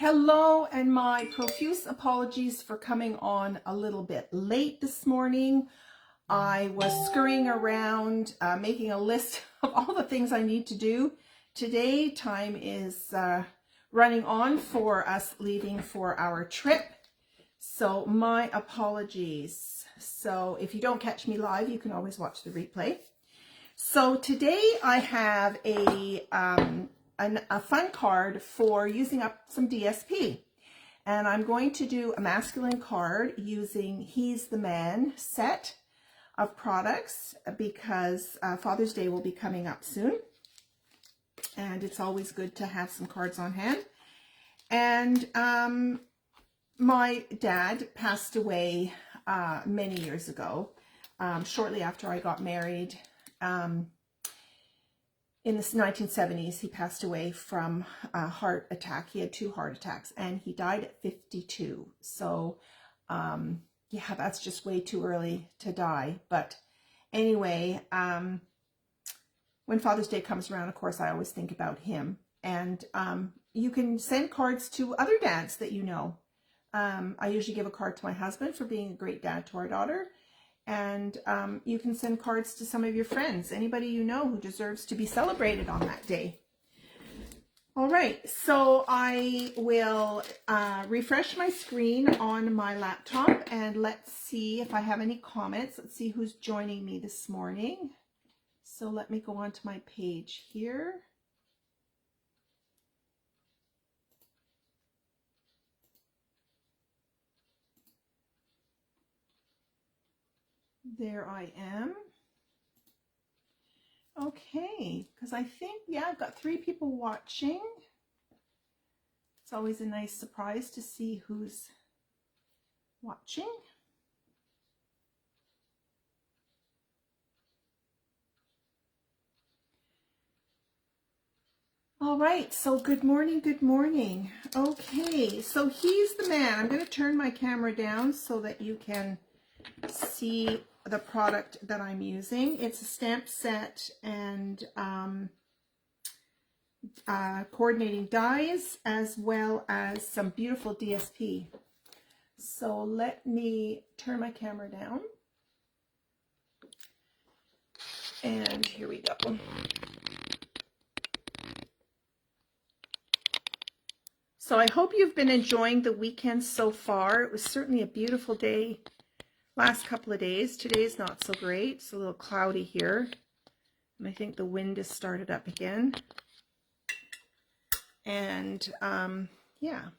Hello, and my profuse apologies for coming on a little bit late this morning. I was scurrying around making a list of all the things I need to do. Today, time is running on for us leaving for our trip. So my apologies. So if you don't catch me live, you can always watch the replay. So today I have a fun card for using up some DSP. And I'm going to do a masculine card using He's the Man set of products because Father's Day will be coming up soon. And it's always good to have some cards on hand. And my dad passed away many years ago, shortly after I got married. In the 1970s, he passed away from a heart attack. He had 2 heart attacks and he died at 52. So, yeah, that's just way too early to die. But anyway, when Father's Day comes around, of course, I always think about him. And you can send cards to other dads that you know. I usually give a card to my husband for being a great dad to our daughter. And you can send cards to some of your friends, anybody you know who deserves to be celebrated on that day. All right, so I will refresh my screen on my laptop and let's see if I have any comments. Let's see who's joining me this morning. So let me go on to my page here. There I am. Okay, because I think, yeah, I've got 3 people watching. It's always a nice surprise to see who's watching. All right, so good morning, good morning. Okay, so He's the Man. I'm going to turn my camera down so that you can see the product that I'm using. It's a stamp set and coordinating dies as well as some beautiful DSP. So let me turn my camera down. And here we go. So I hope you've been enjoying the weekend so far. It was certainly a beautiful day last couple of days. Today's not so great. It's a little cloudy here. And I think the wind has started up again. And yeah.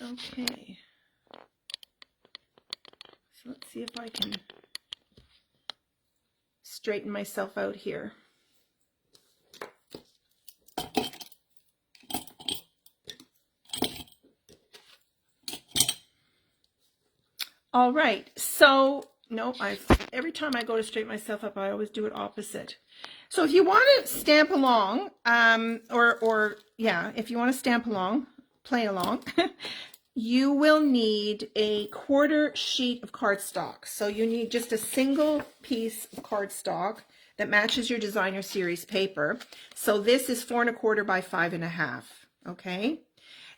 Okay. So let's see if I can straighten myself out here. All right, so no, every time I go to straighten myself up, I always do it opposite. So if you want to stamp along, if you want to stamp along, play along, you will need a 1/4 sheet of cardstock. So you need just a single piece of cardstock that matches your designer series paper. So this is 4 1/4 by 5 1/2, okay?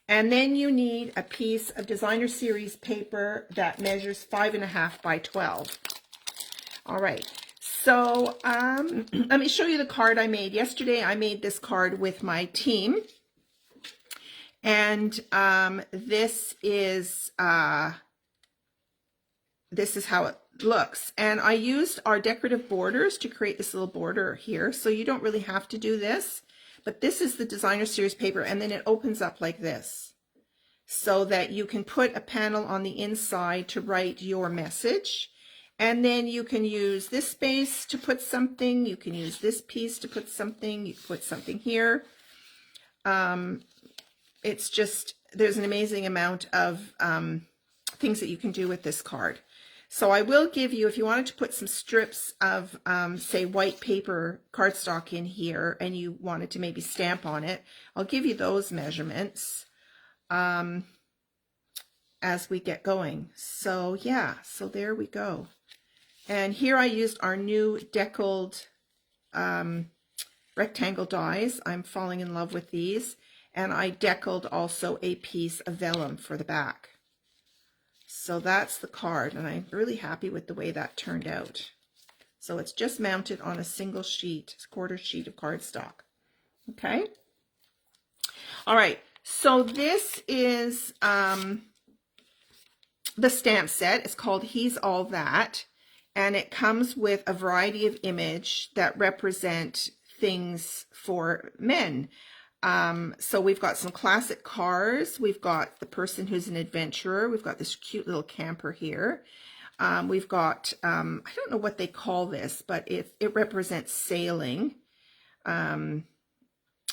And then you need a piece of designer series paper that measures 5 1/2 by 12. All right, so let me show you the card I made. Yesterday I made this card with my team. And this is how it looks. And I used our decorative borders to create this little border here. So you don't really have to do this. But this is the designer series paper, and then it opens up like this so that you can put a panel on the inside to write your message. And then you can use this space to put something. You can use this piece to put something. You can put something here. It's just, there's an amazing amount of things that you can do with this card. So I will give you, if you wanted to put some strips of, say, white paper cardstock in here and you wanted to maybe stamp on it, I'll give you those measurements as we get going. So yeah, so there we go. And here I used our new deckled rectangle dies. I'm falling in love with these. And I deckled also a piece of vellum for the back. So that's the card, and I'm really happy with the way that turned out. So it's just mounted on a single sheet, quarter sheet of cardstock. Okay. All right. So this is the stamp set. It's called He's All That. And it comes with a variety of images that represent things for men. So we've got some classic cars. We've got the person who's an adventurer. We've got this cute little camper here. We've got, I don't know what they call this, but it represents sailing.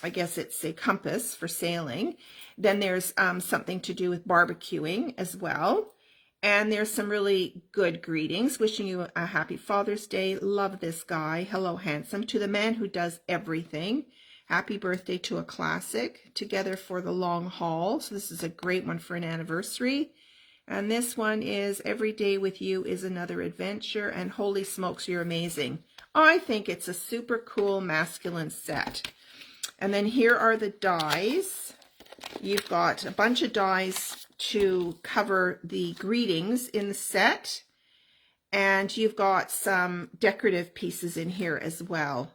I guess it's a compass for sailing. Then there's something to do with barbecuing as well. And there's some really good greetings. Wishing you a happy Father's Day. Love this guy. Hello, handsome. To the man who does everything. Happy birthday to a classic. Together for the long haul. So this is a great one for an anniversary. And this one is Every Day with You is Another Adventure. And holy smokes, you're amazing. I think it's a super cool masculine set. And then here are the dies. You've got a bunch of dies to cover the greetings in the set. And you've got some decorative pieces in here as well.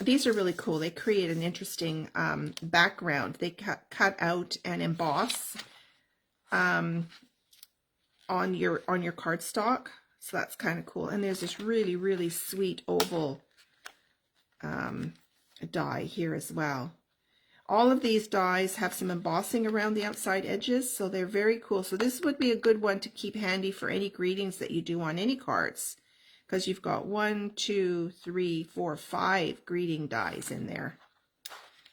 These are really cool. They create an interesting background. They cut out and emboss on your cardstock. So that's kind of cool. And there's this really, really sweet oval die here as well. All of these dies have some embossing around the outside edges, so they're very cool. So this would be a good one to keep handy for any greetings that you do on any cards, because you've got 1, 2, 3, 4, 5 greeting dies in there.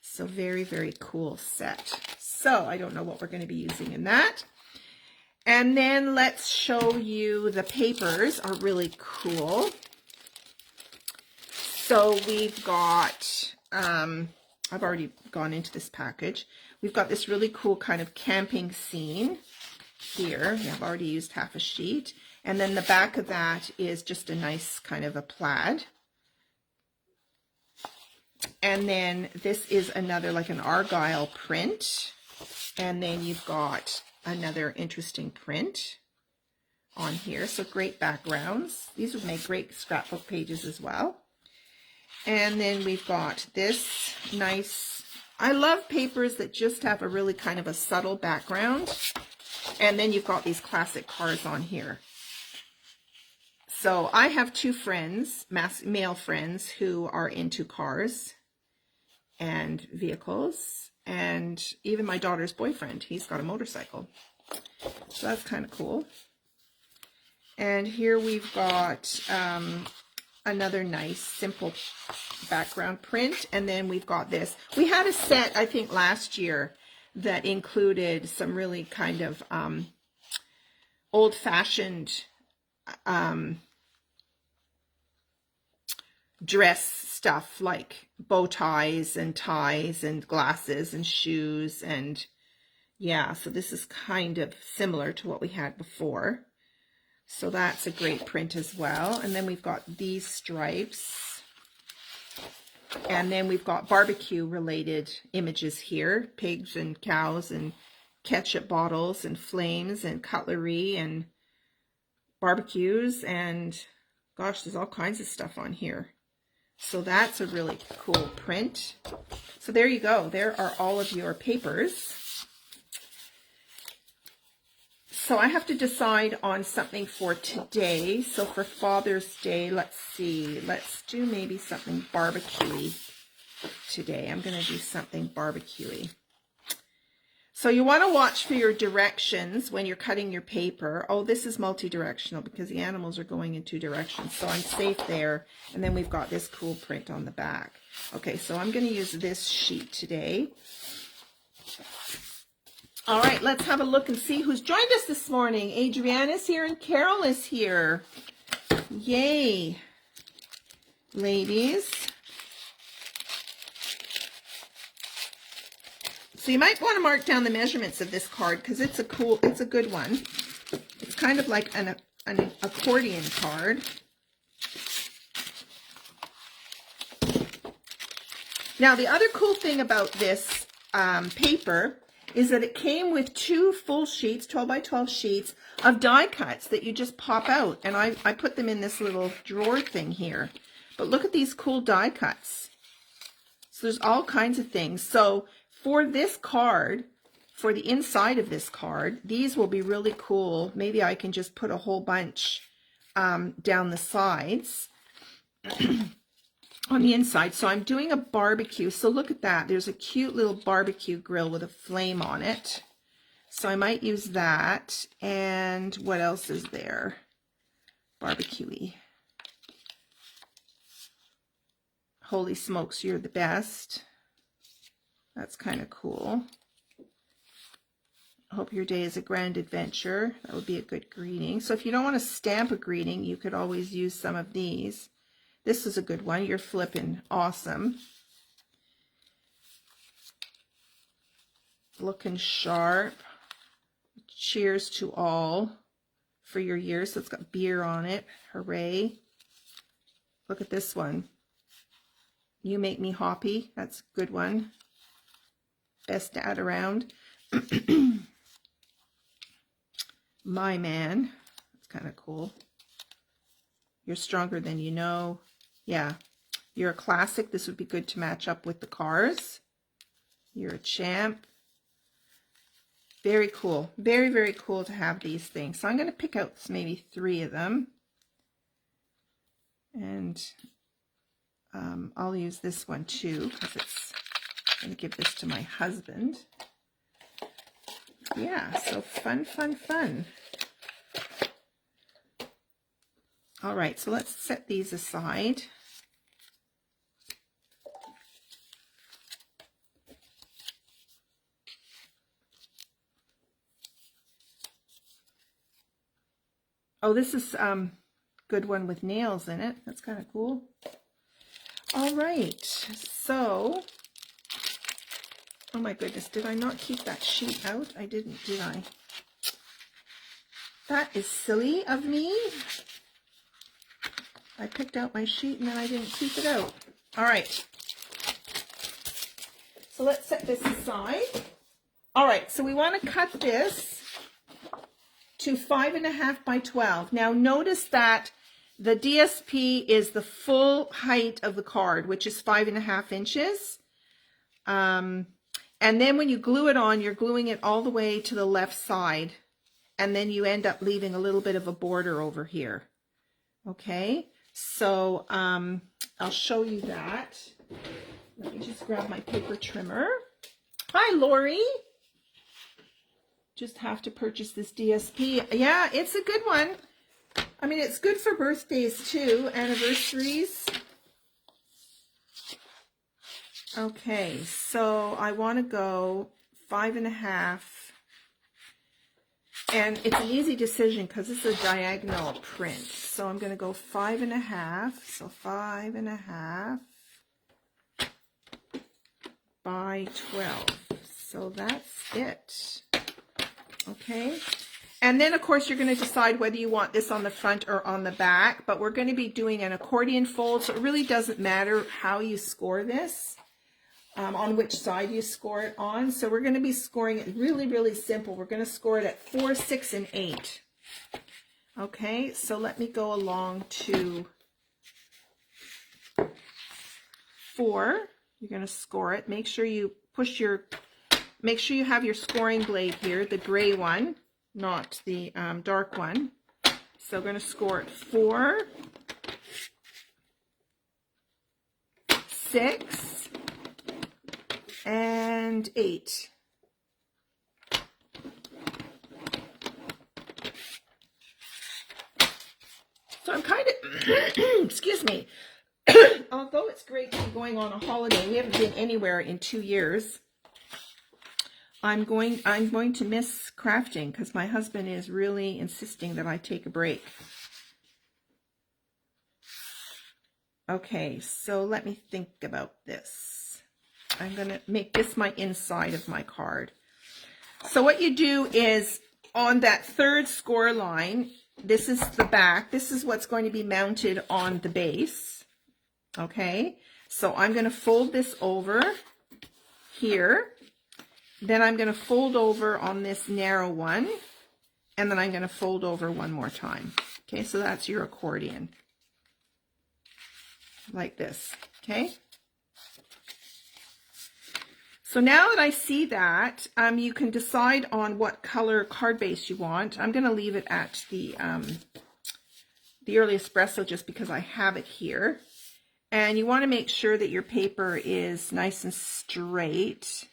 So very, very cool set. So I don't know what we're going to be using in that. And then let's show you the papers are really cool. So we've got, I've already gone into this package. We've got this really cool kind of camping scene here. I've already used half a sheet. And then the back of that is just a nice kind of a plaid. And then this is another like an argyle print. And then you've got another interesting print on here. So great backgrounds. These would make great scrapbook pages as well. And then we've got this nice, I love papers that just have a really kind of a subtle background. And then you've got these classic cars on here. So I have two friends, male friends, who are into cars and vehicles. And even my daughter's boyfriend, he's got a motorcycle. So that's kind of cool. And here we've got another nice simple background print. And then we've got this. We had a set, I think, last year that included some really kind of old-fashioned dress stuff, like bow ties and ties and glasses and shoes. And yeah, so this is kind of similar to what we had before. So that's a great print as well. And then we've got these stripes. And then we've got barbecue related images here. Pigs and cows and ketchup bottles and flames and cutlery and barbecues. And gosh, there's all kinds of stuff on here. So that's a really cool print. So there you go. There are all of your papers. So I have to decide on something for today. So for Father's Day, let's see. Let's do maybe something barbecue-y today. I'm going to do something barbecue-y. So you want to watch for your directions when you're cutting your paper. Oh, this is multi-directional because the animals are going in 2 directions. So I'm safe there. And then we've got this cool print on the back. Okay, so I'm going to use this sheet today. All right, let's have a look and see who's joined us this morning. Adrienne is here and Carol is here. Yay, ladies. So you might want to mark down the measurements of this card because it's a good one. It's kind of like an accordion card. Now the other cool thing about this paper is that it came with 2 full sheets, 12 by 12 sheets of die cuts that you just pop out. And I put them in this little drawer thing here. But look at these cool die cuts. So there's all kinds of things. So for this card, for the inside of this card, these will be really cool. Maybe I can just put a whole bunch down the sides on the inside. So I'm doing a barbecue. So look at that. There's a cute little barbecue grill with a flame on it. So I might use that. And what else is there? Barbecue-y. Holy smokes, you're the best. That's kind of cool. I hope your day is a grand adventure. That would be a good greeting. So if you don't want to stamp a greeting, you could always use some of these. This is a good one. You're flipping awesome. Looking sharp. Cheers to all for your year. So it's got beer on it. Hooray. Look at this one. You make me hoppy. That's a good one. Best dad around. My man. That's kind of cool. You're stronger than you know. Yeah. You're a classic. This would be good to match up with the cars. You're a champ. Very cool. Very, very cool to have these things. So I'm going to pick out maybe 3 of them. And I'll use this one too, because I'm going to give this to my husband. Yeah, so fun, fun, fun. All right, so let's set these aside. Oh, this is good one with nails in it. That's kind of cool. All right, so, oh my goodness, did I not keep that sheet out? I didn't, did I? That is silly of me. I picked out my sheet and then I didn't keep it out. All right, so let's set this aside. All right, so we want to cut this to 5.5 by 12. Now notice that the DSP is the full height of the card, which is 5.5 inches. And then when you glue it on, you're gluing it all the way to the left side. And then you end up leaving a little bit of a border over here. Okay, so I'll show you that. Let me just grab my paper trimmer. Hi, Lori. Just have to purchase this DSP. Yeah, it's a good one. I mean, it's good for birthdays too, anniversaries. Okay, so I want to go 5.5. And it's an easy decision because it's a diagonal print. So I'm going to go 5.5. So 5.5 by 12. So that's it. Okay. And then, of course, you're going to decide whether you want this on the front or on the back. But we're going to be doing an accordion fold, so it really doesn't matter how you score this, on which side you score it on. So we're going to be scoring it really, really simple. We're going to score it at 4, 6, and 8. Okay, so let me go along to 4. You're going to score it. Make sure you make sure you have your scoring blade here, the gray one, not the dark one. So we're going to score it 4, 6, and 8. So I'm kind of, excuse me, although it's great to be going on a holiday, we haven't been anywhere in 2 years. I'm going to miss crafting because my husband is really insisting that I take a break. Okay, so let me think about this. I'm going to make this my inside of my card. So what you do is on that third score line, this is the back. This is what's going to be mounted on the base. Okay, so I'm going to fold this over here. then I'm going to fold over on this narrow one, and then I'm going to fold over one more time. Okay, so that's your accordion. Like this, okay? So now that I see that, you can decide on what color card base you want. I'm going to leave it at the early espresso just because I have it here. And you want to make sure that your paper is nice and straight.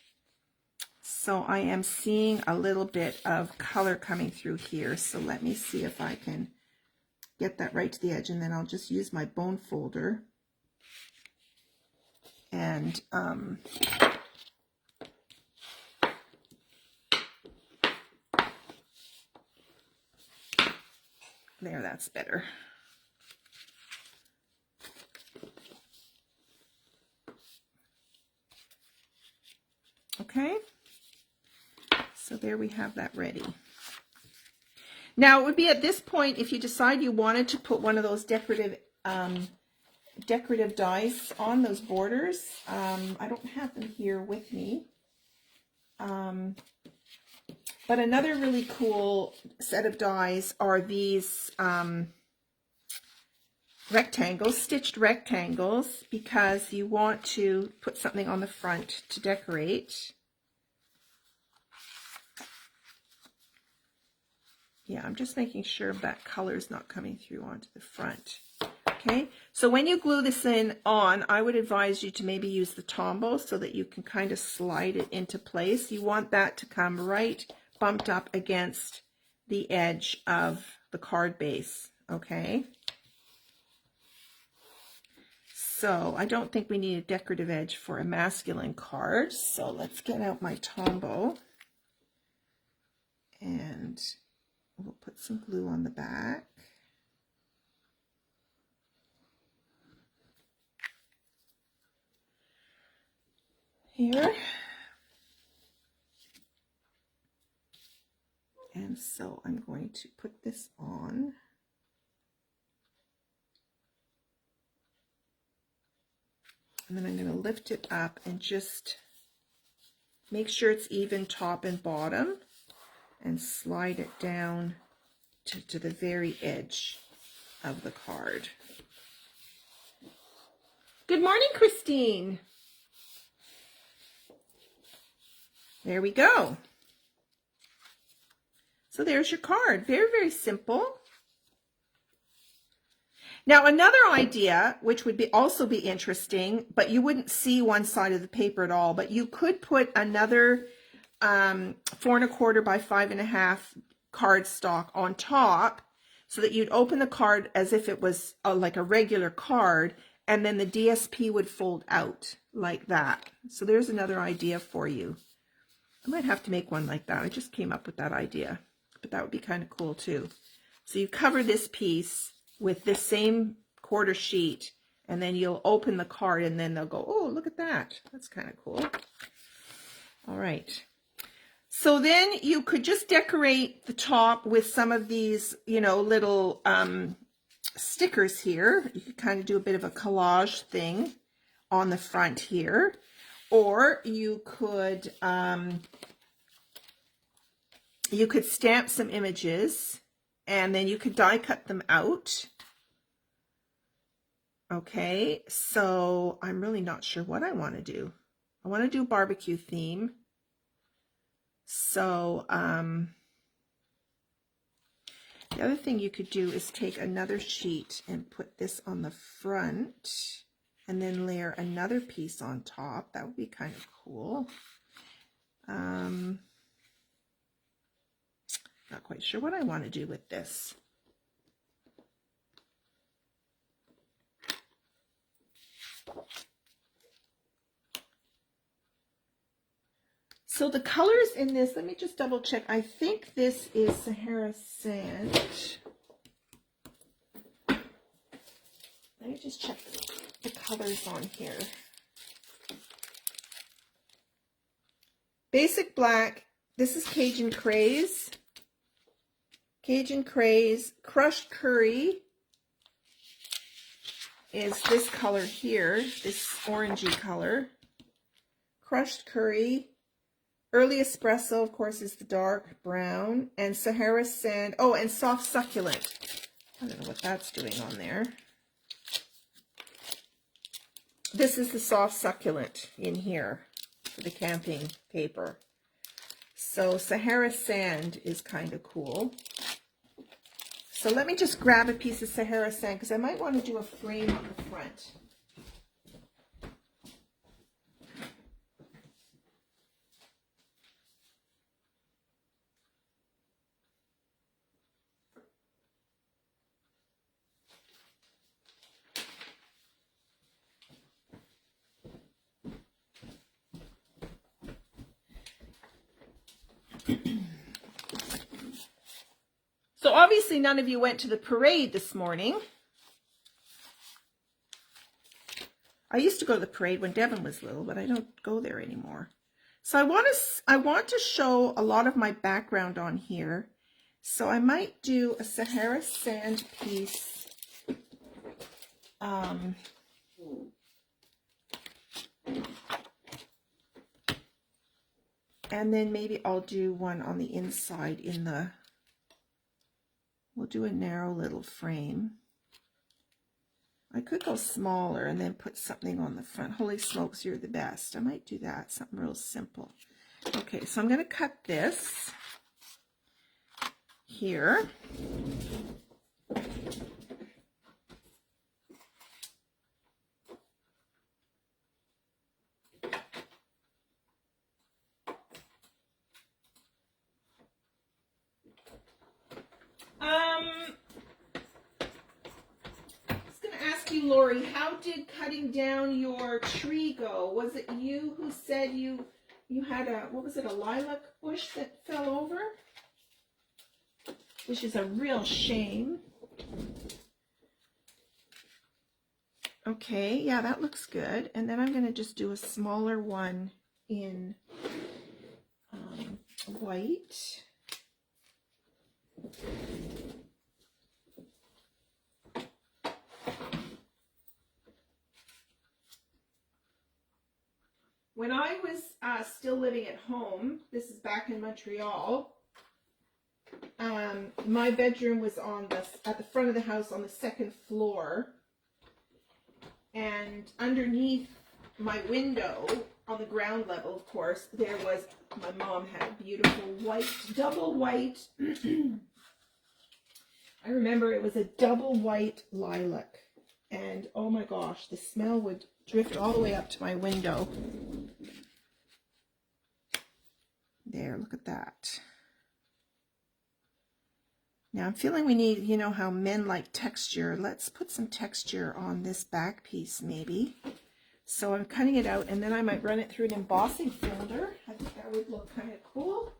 So I am seeing a little bit of color coming through here. So let me see if I can get that right to the edge, and then I'll just use my bone folder. And there, that's better. Okay, so there we have that ready. Now it would be at this point, if you decide you wanted to put one of those decorative dies on those borders. I don't have them here with me. But another really cool set of dies are these rectangles, stitched rectangles, because you want to put something on the front to decorate. Yeah, I'm just making sure that color is not coming through onto the front. Okay, so when you glue this on, I would advise you to maybe use the Tombow so that you can kind of slide it into place. You want that to come right bumped up against the edge of the card base, okay? So I don't think we need a decorative edge for a masculine card, so let's get out my Tombow and we'll put some glue on the back. Here. And so I'm going to put this on. And then I'm going to lift it up and just make sure it's even top and bottom and slide it down to the very edge of the card. Good morning, Christine. There we go. So there's your card. Very, very simple. Now another idea, which would also be interesting, but you wouldn't see one side of the paper at all, but you could put another 4 1/4 by 5 1/2 cardstock on top, so that you'd open the card as if it was like a regular card, and then the DSP would fold out like that. So there's another idea for you. I might have to make one like that. I just came up with that idea, but that would be kind of cool too. So you cover this piece with this same quarter sheet, and then you'll open the card, and then they'll go, oh, look at that. That's kind of cool. All right. So then you could just decorate the top with some of these, you know, little stickers here. You could kind of do a bit of a collage thing on the front here. Or you could stamp some images, and then you could die cut them out. Okay, so I'm really not sure what I want to do. I want to do barbecue theme. So the other thing you could do is take another sheet and put this on the front, and then layer another piece on top. That would be kind of cool. Not quite sure what I want to do with this. So the colors in this, let me just double check. I think this is Sahara Sand. Let me just check the colors on here. Basic black. This is Cajun Craze. Cajun Craze. Crushed Curry is this color here, this orangey color. Crushed Curry. Early Espresso, of course, is the dark brown. And Sahara Sand. Oh, and Soft Succulent. I don't know what that's doing on there. This is the Soft Succulent in here for the camping paper. So Sahara Sand is kind of cool. So let me just grab a piece of Sahara Sand because I might want to do a frame on the front. So obviously none of you went to the parade this morning. I used to go to the parade when Devin was little, but I don't go there anymore. So I want to show a lot of my background on here. So I might do a Sahara Sand piece. And then maybe I'll do one on the inside in the, we'll do a narrow little frame. I could go smaller and then put something on the front. Holy smokes, you're the best. I might do that, something real simple. Okay, so I'm going to cut this here. Lori, how did cutting down your tree go? Was it you who said you had a, what was it, a lilac bush that fell over? Which is a real shame. Okay, yeah, that looks good. And then I'm going to just do a smaller one in white. When I was still living at home, this is back in Montreal, my bedroom was at the front of the house on the second floor. And underneath my window, on the ground level, of course, there was, my mom had a beautiful white, double white, I remember it was a double white lilac. And oh my gosh, the smell would drift all the way up to my window. There, look at that. Now I'm feeling we need, you know how men like texture. Let's put some texture on this back piece maybe. So I'm cutting it out and then I might run it through an embossing folder. I think that would look kind of cool.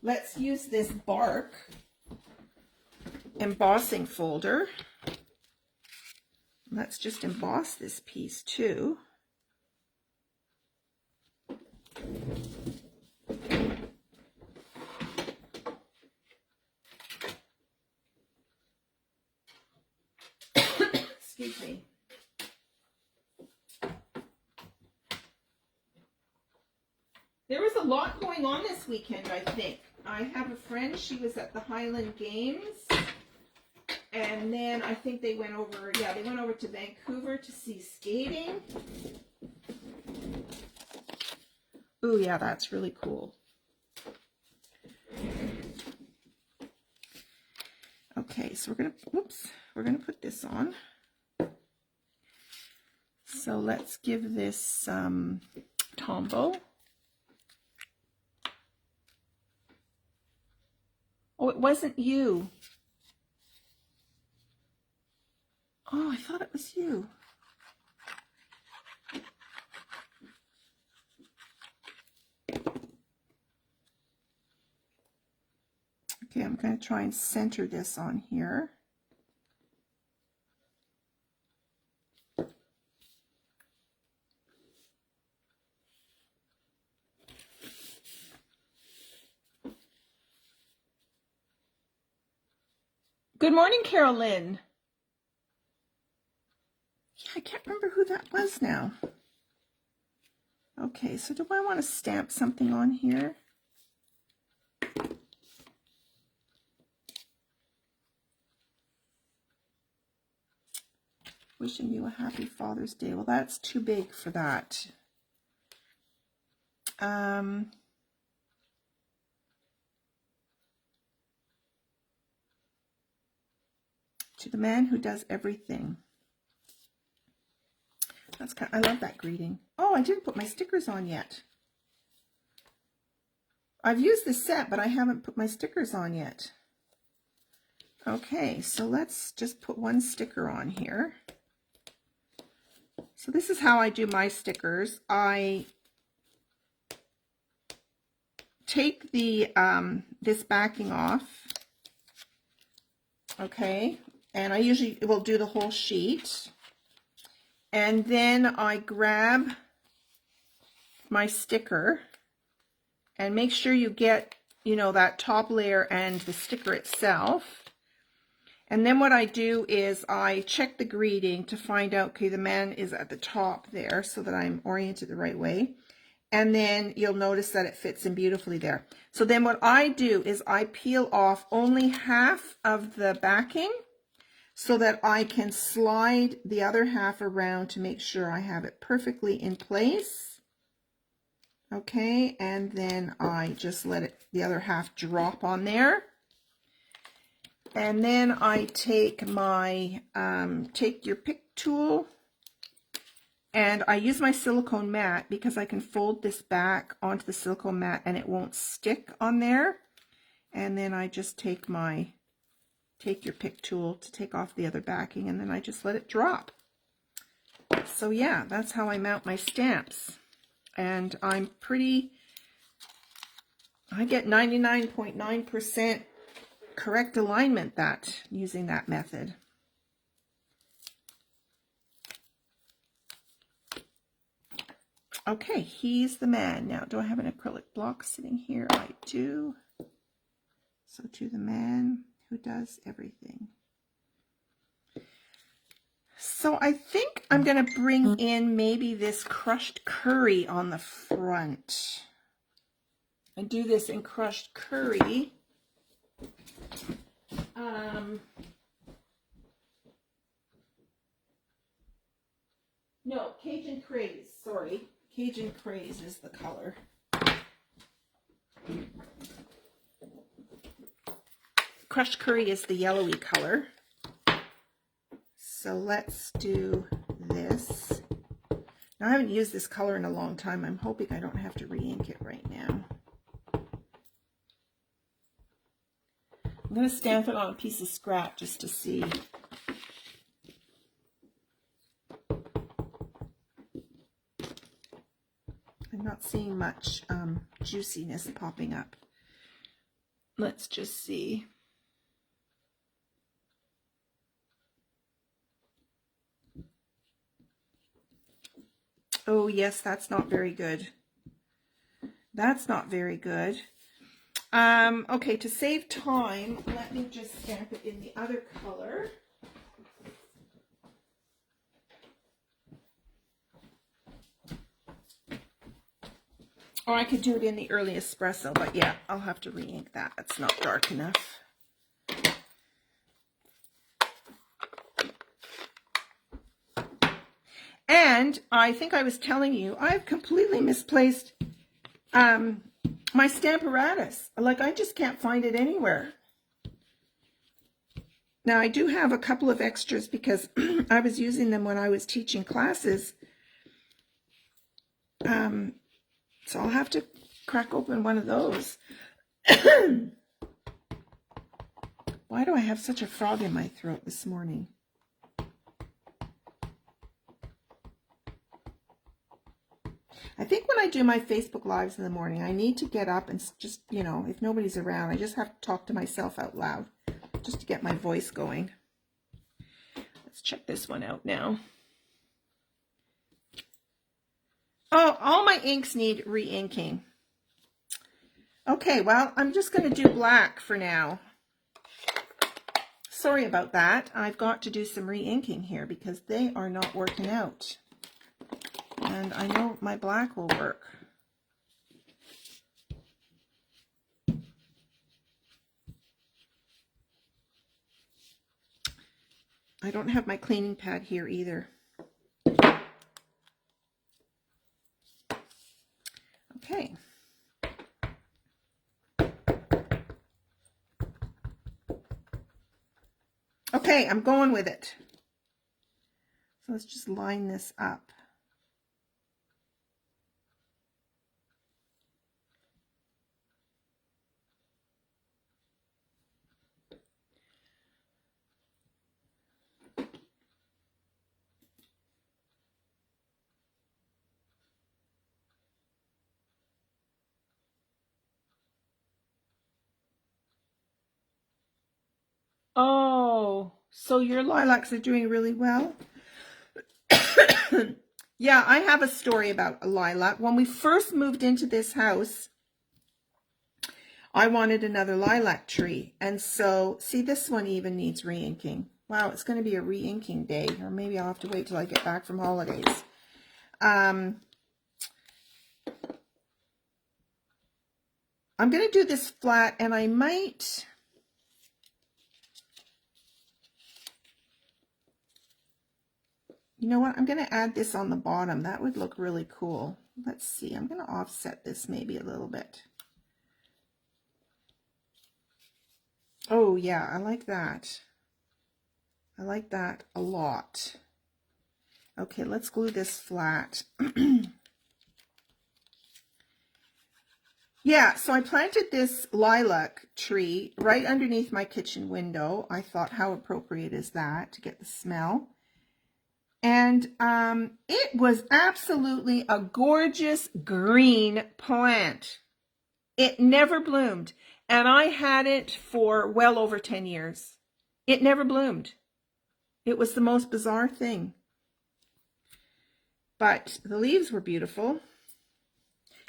Let's use this bark embossing folder. Let's just emboss this piece too. Excuse me. There was a lot going on this weekend, I think. I have a friend, she was at the Highland Games. And then I think they went over, yeah, they went over to Vancouver to see skating. Ooh, yeah, that's really cool. Okay, so we're gonna put this on. So let's give this Tombow. Oh, it wasn't you. Oh, I thought it was you. Okay, I'm going to try and center this on here. Good morning, Carolyn. I can't remember who that was now. Okay, so do I want to stamp something on here? Wishing you a happy Father's Day. Well, that's too big for that. To the man who does everything. That's kind of, I love that greeting. Oh, I didn't put my stickers on yet. I've used this set, but I haven't put my stickers on yet. Okay, so let's just put one sticker on here. So this is how I do my stickers. I take the this backing off, okay, and I usually will do the whole sheet, and then I grab my sticker and make sure you get, you know, that top layer and the sticker itself. And then what I do is I check the greeting to find out, okay, the man is at the top there so that I'm oriented the right way. And then you'll notice that it fits in beautifully there. So then what I do is I peel off only half of the backing so that I can slide the other half around to make sure I have it perfectly in place. Okay, and then I just let it, the other half drop on there. And then I take my, take your pick tool, and I use my silicone mat because I can fold this back onto the silicone mat and it won't stick on there. And then I just take my, take your pick tool to take off the other backing, and then I just let it drop. So yeah, that's how I mount my stamps. And I'm pretty, I get 99.9% correct alignment that using that method. Okay, he's the man. Now, do I have an acrylic block sitting here? I do. So to the man who does everything. So I think I'm going to bring in maybe this crushed curry on the front. I do this in crushed curry. No, Cajun Craze, sorry. Cajun Craze is the color. Crushed curry is the yellowy color. So let's do this. Now I haven't used this color in a long time. I'm hoping I don't have to re-ink it right now. I'm going to stamp it on a piece of scrap just to see. I'm not seeing much juiciness popping up. Let's just see. Oh yes, that's not very good. That's not very good. Okay, to save time, let me just stamp it in the other color. Or I could do it in the early espresso, but yeah, I'll have to re-ink that. It's not dark enough. And I think I was telling you, I've completely misplaced my Stamparatus. Like, I just can't find it anywhere. Now, I do have a couple of extras because I was using them when I was teaching classes. So I'll have to crack open one of those. Why do I have such a frog in my throat this morning? I think when I do my Facebook Lives in the morning, I need to get up and just, you know, if nobody's around, I just have to talk to myself out loud just to get my voice going. Let's check this one out now. Oh, all my inks need re-inking. Okay, well, I'm just going to do black for now. sorry about that. I've got to do some re-inking here because they are not working out. And I know my black will work. I don't have my cleaning pad here either. Okay. Okay, I'm going with it. So let's just line this up. Oh, so your lilacs are doing really well? Yeah, I have a story about a lilac. When we first moved into this house, I wanted another lilac tree. And so, see, this one even needs re-inking. Wow, it's going to be a re-inking day. Or maybe I'll have to wait till I get back from holidays. I'm going to do this flat, and I might... You know what? I'm going to add this on the bottom. That would look really cool. Let's see. I'm going to offset this maybe a little bit. Oh, yeah. I like that. I like that a lot. Okay, let's glue this flat. Yeah, so I planted this lilac tree right underneath my kitchen window. I thought, how appropriate is that to get the smell? And it was absolutely a gorgeous green plant. It never bloomed. And I had it for well over 10 years. It never bloomed. It was the most bizarre thing. But the leaves were beautiful.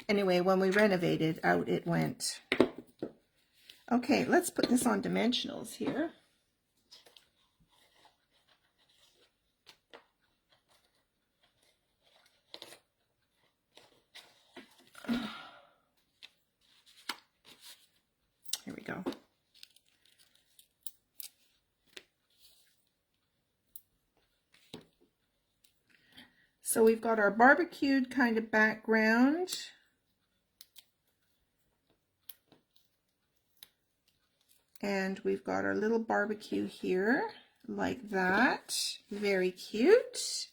Anyway, when we renovated, out it went. Okay, let's put this on dimensionals here. Here we go. So we've got our barbecued kind of background. And we've got our little barbecue here, like that. Very cute.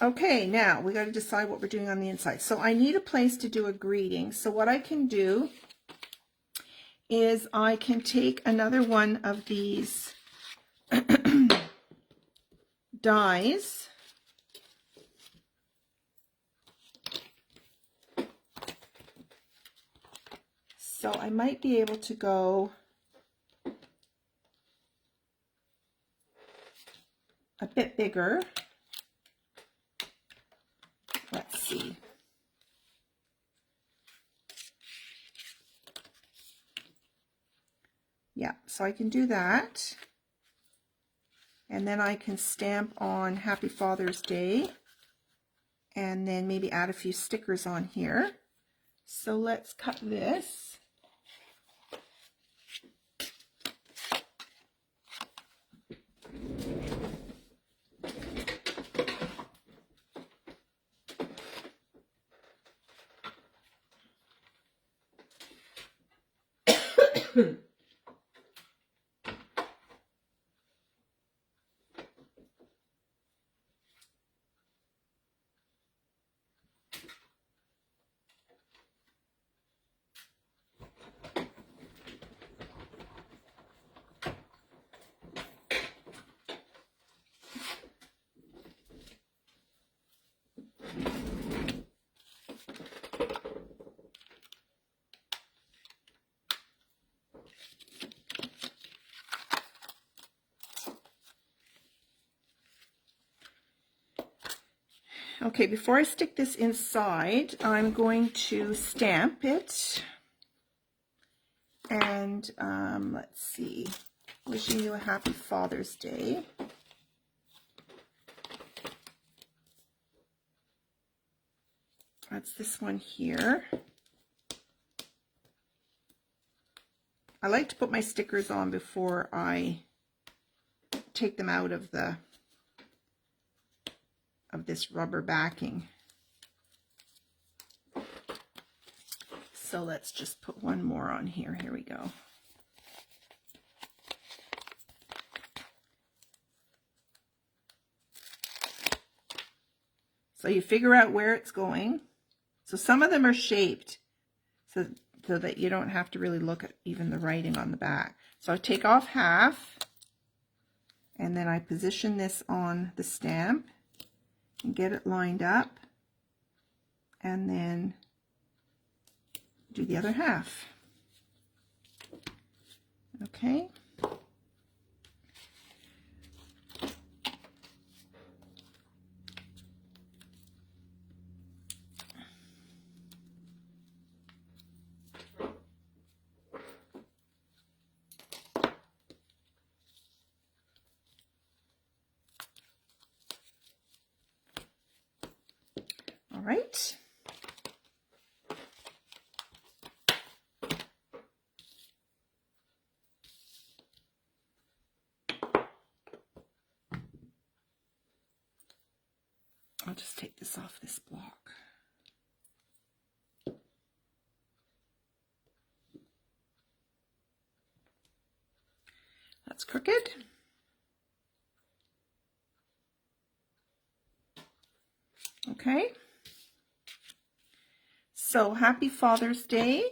Okay, now we got to decide what we're doing on the inside. So I need a place to do a greeting. So what I can do is I can take another one of these dies. So I might be able to go a bit bigger. Let's see. Yeah, so I can do that. And then I can stamp on Happy Father's Day. And then maybe add a few stickers on here. So let's cut this. Okay, before I stick this inside, I'm going to stamp it. And let's see. Wishing you a happy Father's Day. That's this one here. I like to put my stickers on before I take them out of this rubber backing. So let's just put one more on here. Here we go. So you figure out where it's going. So some of them are shaped so that you don't have to really look at even the writing on the back. So I take off half, and then I position this on the stamp and get it lined up, and then do the other half. Okay. All right. I'll just take this off this block. That's crooked. Okay. So happy Father's Day.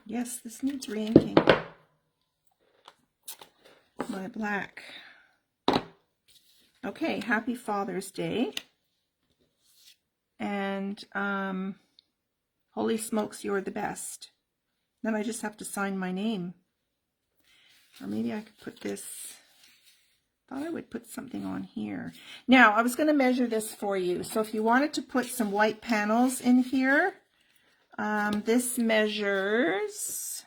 Yes, this needs re-inking. My black. Okay, happy Father's Day. And holy smokes, you're the best. Then I just have to sign my name. Or maybe I could put this, thought I would put something on here. Now, I was going to measure this for you. So if you wanted to put some white panels in here, this measures,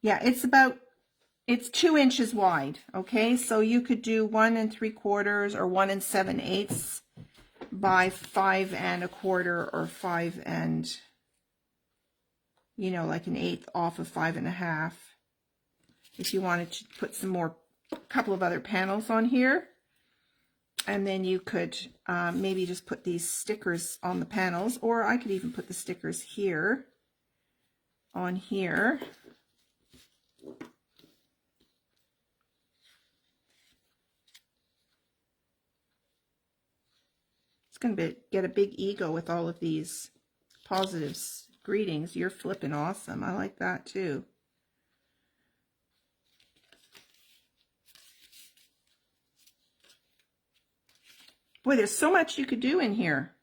yeah, it's 2 inches wide. Okay, so you could do 1 3/4 or 1 7/8 by 5 1/4 or 5 and, you know, like 1/8 off of 5 1/2. If you wanted to put some more, a couple of other panels on here. And then you could maybe just put these stickers on the panels, or I could even put the stickers here, on here. It's going to get a big ego with all of these positive greetings. You're flipping awesome. I like that too. Boy, there's so much you could do in here.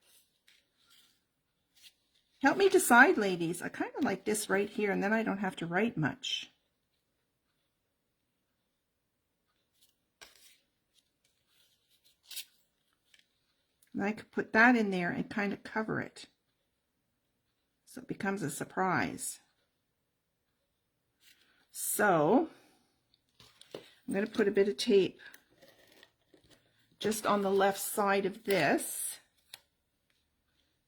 Help me decide, ladies. I kind of like this right here, and then I don't have to write much. And I could put that in there and kind of cover it, so it becomes a surprise. So I'm going to put a bit of tape just on the left side of this,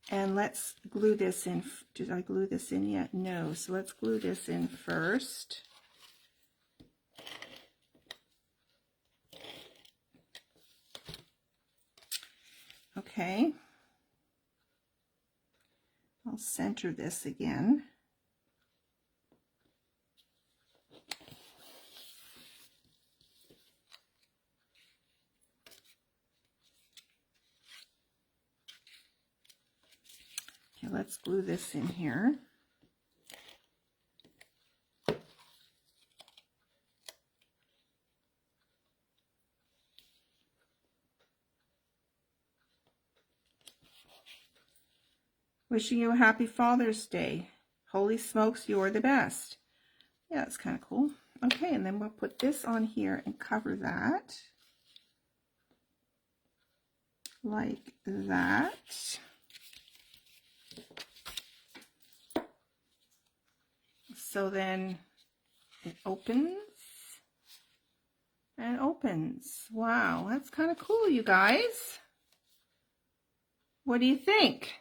and let's glue this in. Did I glue this in yet? No, so let's glue this in first. Okay, I'll center this again. Okay, let's glue this in here. Wishing you a happy Father's Day. Holy smokes, you're the best. Yeah, it's kind of cool. Okay, and then we'll put this on here and cover that. Like that. So then it opens and opens. Wow, that's kind of cool, you guys. What do you think?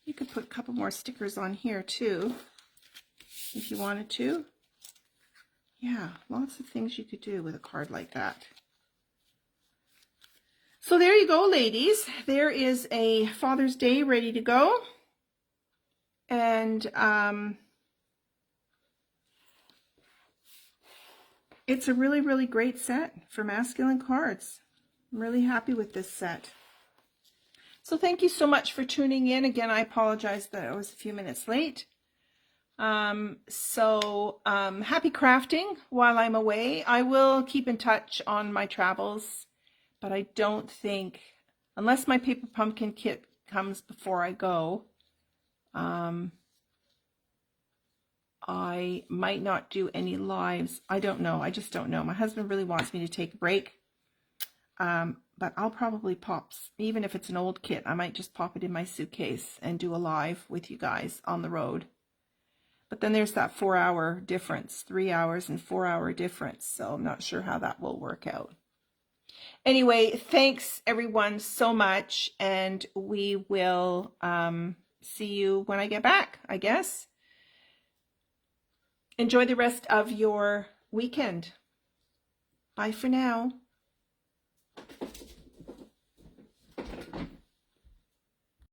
You could put a couple more stickers on here too, if you wanted to. Yeah, lots of things you could do with a card like that. So there you go, ladies. There is a Father's Day ready to go. And it's a really, really great set for masculine cards. I'm really happy with this set. So thank you so much for tuning in. Again, I apologize that I was a few minutes late. Happy crafting while I'm away. I will keep in touch on my travels, but I don't think, unless my paper pumpkin kit comes before I go, I might not do any lives. I don't know. I just don't know. My husband really wants me to take a break. But I'll probably pop, even if it's an old kit, I might just pop it in my suitcase and do a live with you guys on the road. But then there's that 4-hour difference, 3 hours and 4-hour difference. So I'm not sure how that will work out. Anyway, thanks everyone so much. And we will see you when I get back, I guess. Enjoy the rest of your weekend. Bye for now.